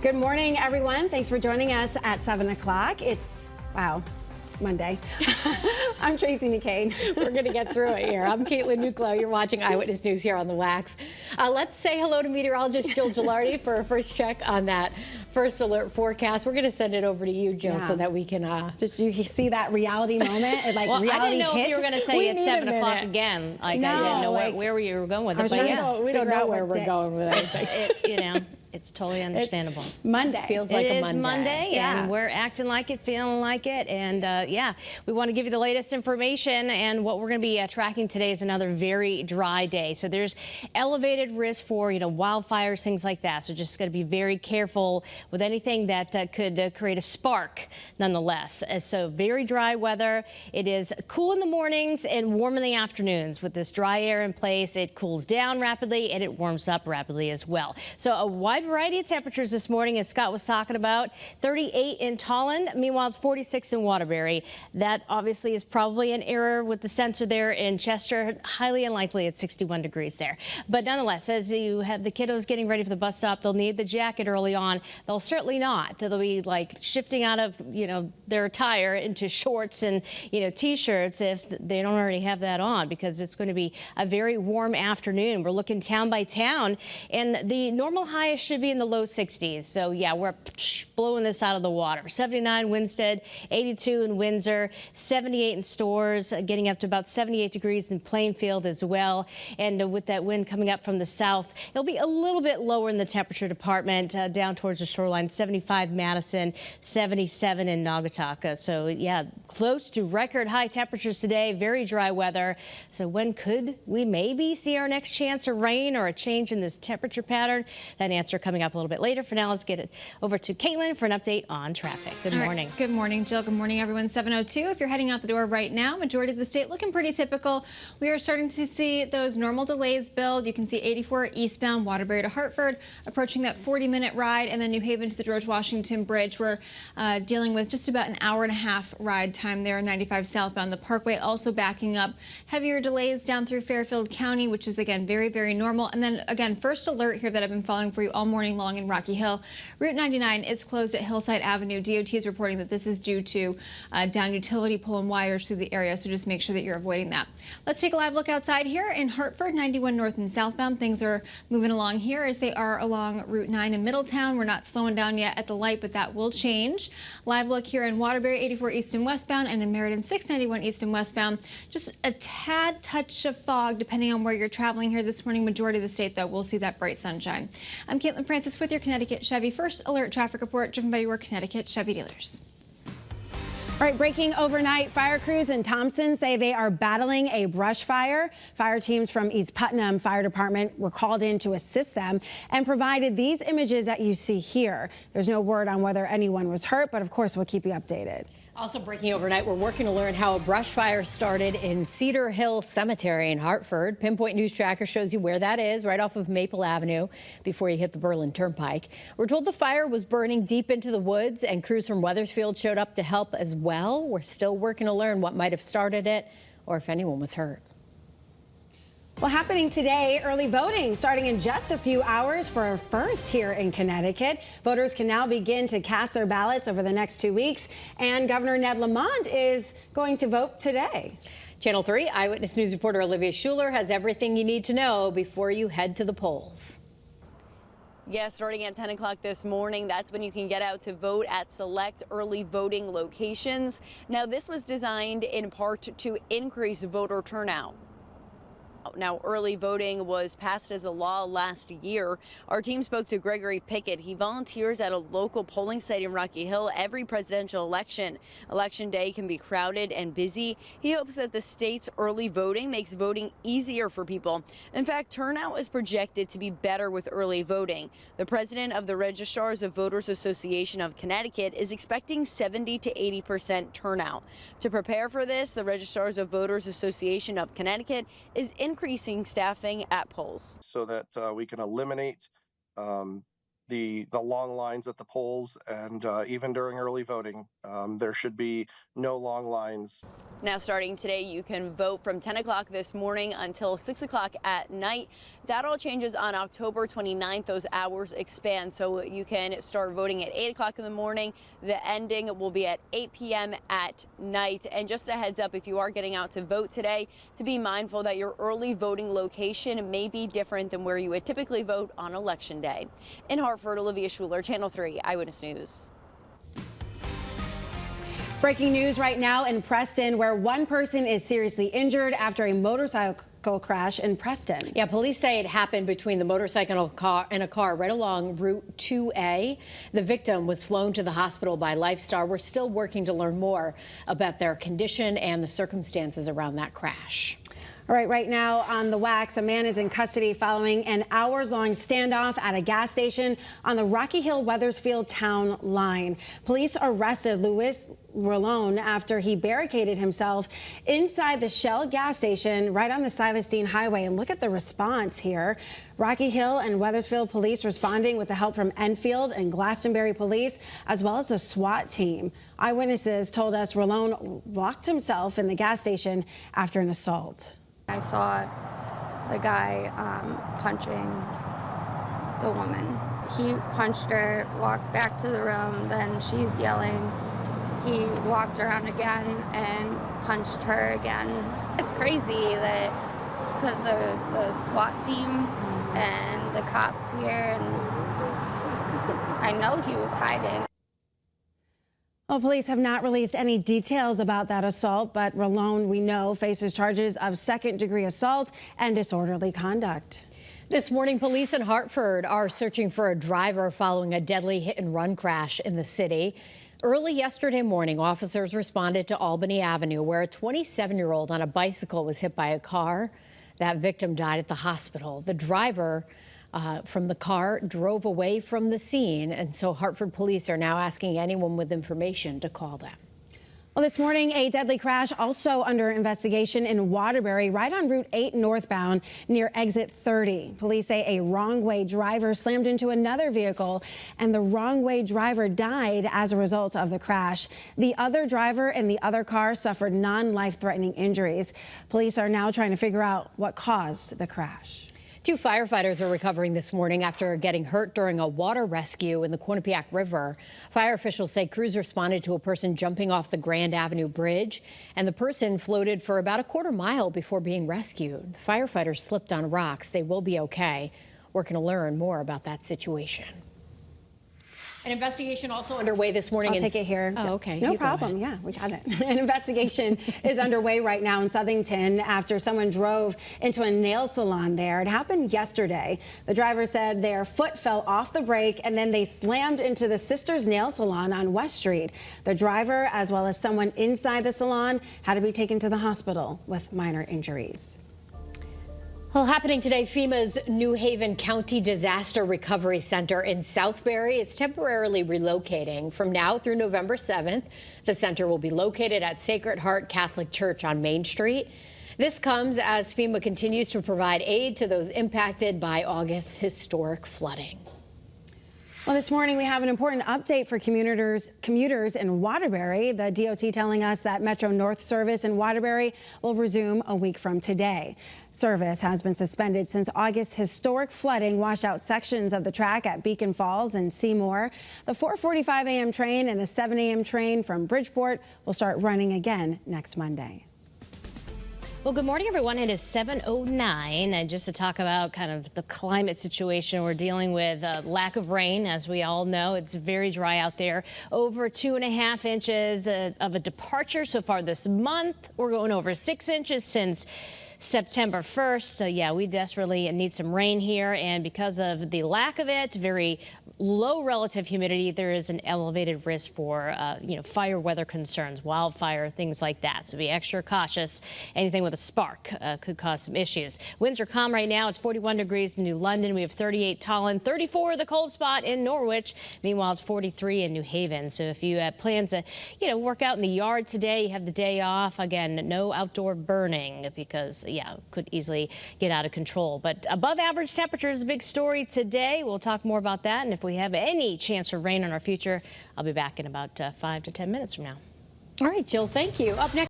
Good morning, everyone. Thanks for joining us at 7 o'clock. It's, wow, Monday. I'm Tracey McCain. We're going to get through it here. I'm Caitlin Nuclo. You're watching Eyewitness News here on the Wax. Let's say hello to meteorologist Jill Gilardi for a first check on that first alert forecast. We're going to send it over to you, Jill, so that we can... Did you see that reality moment? Like well, reality I didn't know hits? if you were going to say it's 7 o'clock again. Like, no, I didn't know like, where you were going with it. But we don't know where we're going with it. It's totally understandable. It's Monday. Feels like a Monday. It is Monday, and we're acting like it, feeling like it, and we want to give you the latest information. And what we're going to be tracking today is another very dry day. So there's elevated risk for wildfires, things like that. So just got to be very careful with anything that could create a spark, nonetheless. So very dry weather. It is cool in the mornings and warm in the afternoons. With this dry air in place, it cools down rapidly and it warms up rapidly as well. So a wide variety of temperatures this morning, as Scott was talking about. 38 in Tolland. Meanwhile, it's 46 in Waterbury. That obviously is probably an error with the sensor there in Chester. Highly unlikely at 61 degrees there. But nonetheless, as you have the kiddos getting ready for the bus stop, they'll need the jacket early on. They'll certainly not. They'll be like shifting out of, their attire into shorts and, T-shirts if they don't already have that on, because it's going to be a very warm afternoon. We're looking town by town, and the normal high should be in the low 60s. So yeah, we're blowing this out of the water. 79 Winstead, 82 in Windsor, 78 in Storrs, getting up to about 78 degrees in Plainfield as well. And with that wind coming up from the south, it'll be a little bit lower in the temperature department down towards the shoreline. 75 Madison, 77 in Naugatuck. So yeah, close to record high temperatures today. Very dry weather. So when could we maybe see our next chance of rain or a change in this temperature pattern? That answer coming up a little bit later. For now, let's get it over to Caitlin for an update on traffic. Good morning. Good morning, Jill. Good morning, everyone. 7:02. If you're heading out the door right now, majority of the state looking pretty typical. We are starting to see those normal delays build. You can see 84 eastbound Waterbury to Hartford, approaching that 40-minute ride, and then New Haven to the George Washington Bridge. We're dealing with just about an hour-and-a-half ride time there. 95 southbound. The Parkway also backing up. Heavier delays down through Fairfield County, which is again very, very normal. And then again, first alert here that I've been following for you all morning long in Rocky Hill. Route 99 is closed at Hillside Avenue. DOT is reporting that this is due to down utility pole and wires through the area, so just make sure that you're avoiding that. Let's take a live look outside here in Hartford. 91 north and southbound. Things are moving along here as they are along Route 9 in Middletown. We're not slowing down yet at the light, but that will change. Live look here in Waterbury, 84 east and westbound, and in Meriden, 691 east and westbound. Just a tad touch of fog depending on where you're traveling here this morning. Majority of the state, though, will see that bright sunshine. I'm Caitlin Francis with your Connecticut Chevy First Alert Traffic Report, driven by your Connecticut Chevy dealers. All right, breaking overnight, fire crews in Thompson say they are battling a brush fire. Fire teams from East Putnam Fire Department were called in to assist them and provided these images that you see here. There's no word on whether anyone was hurt, but of course we'll keep you updated. Also breaking overnight, we're working to learn how a brush fire started in Cedar Hill Cemetery in Hartford. Pinpoint News Tracker shows you where that is, right off of Maple Avenue before you hit the Berlin Turnpike. We're told the fire was burning deep into the woods, and crews from Wethersfield showed up to help as well. We're still working to learn what might have started it or if anyone was hurt. Well, happening today, early voting starting in just a few hours for a first here in Connecticut. Voters can now begin to cast their ballots over the next 2 weeks, and Governor Ned Lamont is going to vote today. Channel 3 Eyewitness News reporter Olivia Schuler has everything you need to know before you head to the polls. Yes, starting at 10 o'clock this morning, that's when you can get out to vote at select early voting locations. Now, this was designed in part to increase voter turnout. Now, early voting was passed as a law last year. Our team spoke to Gregory Pickett. He volunteers at a local polling site in Rocky Hill every presidential election. Election day can be crowded and busy. He hopes that the state's early voting makes voting easier for people. In fact, turnout is projected to be better with early voting. The president of the Registrars of Voters Association of Connecticut is expecting 70 to 80% turnout. To prepare for this, the Registrars of Voters Association of Connecticut is increasing staffing at polls. So that we can eliminate the long lines at the polls, and even during early voting, there should be no long lines. Now, starting today, you can vote from 10 o'clock this morning until 6 o'clock at night. That all changes on October 29th. Those hours expand, so you can start voting at 8 o'clock in the morning. The ending will be at 8 p.m. at night. And just a heads up, if you are getting out to vote today, to be mindful that your early voting location may be different than where you would typically vote on Election Day. In Hartford, Olivia Schuler, Channel 3 Eyewitness News. Breaking news right now in Preston, where one person is seriously injured after a motorcycle crash in Preston. Yeah, police say it happened between the motorcycle and a car right along Route 2A. The victim was flown to the hospital by Lifestar. We're still working to learn more about their condition and the circumstances around that crash. All right, right now on the wax, a man is in custody following an hours-long standoff at a gas station on the Rocky Hill-Weathersfield town line. Police arrested Louis Rolone after he barricaded himself inside the Shell gas station right on the Silas Deane Highway. And look at the response here. Rocky Hill and Weathersfield police responding with the help from Enfield and Glastonbury police, as well as the SWAT team. Eyewitnesses told us Rolone locked himself in the gas station after an assault. I saw the guy punching the woman. He punched her, walked back to the room, then she's yelling. He walked around again and punched her again. It's crazy that because there's the SWAT team and the cops here, and I know he was hiding. Well, police have not released any details about that assault, but Rolone, we know, faces charges of second-degree assault and disorderly conduct. This morning, police in Hartford are searching for a driver following a deadly hit-and-run crash in the city. Early yesterday morning, officers responded to Albany Avenue, where a 27-year-old on a bicycle was hit by a car. That victim died at the hospital. The driver from the car drove away from the scene, and so Hartford police are now asking anyone with information to call them. Well, this morning, a deadly crash also under investigation in Waterbury, right on Route 8 northbound near exit 30. Police say a wrong-way driver slammed into another vehicle, and the wrong-way driver died as a result of the crash. The other driver in the other car suffered non-life-threatening injuries. Police are now trying to figure out what caused the crash. 2 firefighters are recovering this morning after getting hurt during a water rescue in the Quinnipiac River. Fire officials say crews responded to a person jumping off the Grand Avenue Bridge, and the person floated for about a quarter mile before being rescued. The firefighters slipped on rocks. They will be okay. We're going to learn more about that situation. An investigation also underway this morning. I'll take it here. Oh, okay. No problem. Yeah, we got it. An investigation is underway right now in Southington after someone drove into a nail salon there. It happened yesterday. The driver said their foot fell off the brake and then they slammed into the Sisters Nail Salon on West Street. The driver, as well as someone inside the salon, had to be taken to the hospital with minor injuries. Well, happening today, FEMA's New Haven County Disaster Recovery Center in Southbury is temporarily relocating from now through November 7th. The center will be located at Sacred Heart Catholic Church on Main Street. This comes as FEMA continues to provide aid to those impacted by August's historic flooding. Well, this morning we have an important update for commuters in Waterbury. The DOT telling us that Metro North service in Waterbury will resume a week from today. Service has been suspended since August's historic flooding washed out sections of the track at Beacon Falls and Seymour. The 4:45 a.m. train and the 7 a.m. train from Bridgeport will start running again next Monday. Well, good morning, everyone. It is 7:09, and just to talk about kind of the climate situation, we're dealing with a lack of rain. As we all know, it's very dry out there. Over 2.5 inches of a departure so far this month. We're going over 6 inches since September 1st. So yeah, we desperately need some rain here, and because of the lack of it, very low relative humidity, there is an elevated risk for fire weather concerns, wildfire, things like that. So be extra cautious. Anything with a spark could cause some issues. Winds are calm right now. It's 41 degrees in New London. We have 38 Tallinn, 34 the cold spot in Norwich. Meanwhile, it's 43 in New Haven. So if you have plans to work out in the yard today, you have the day off. Again, no outdoor burning because could easily get out of control. But above average temperatures is a big story today. We'll talk more about that, and if we we have any chance of rain in our future. I'll be back in about 5 to 10 minutes from now. All right, Jill, thank you. Up next.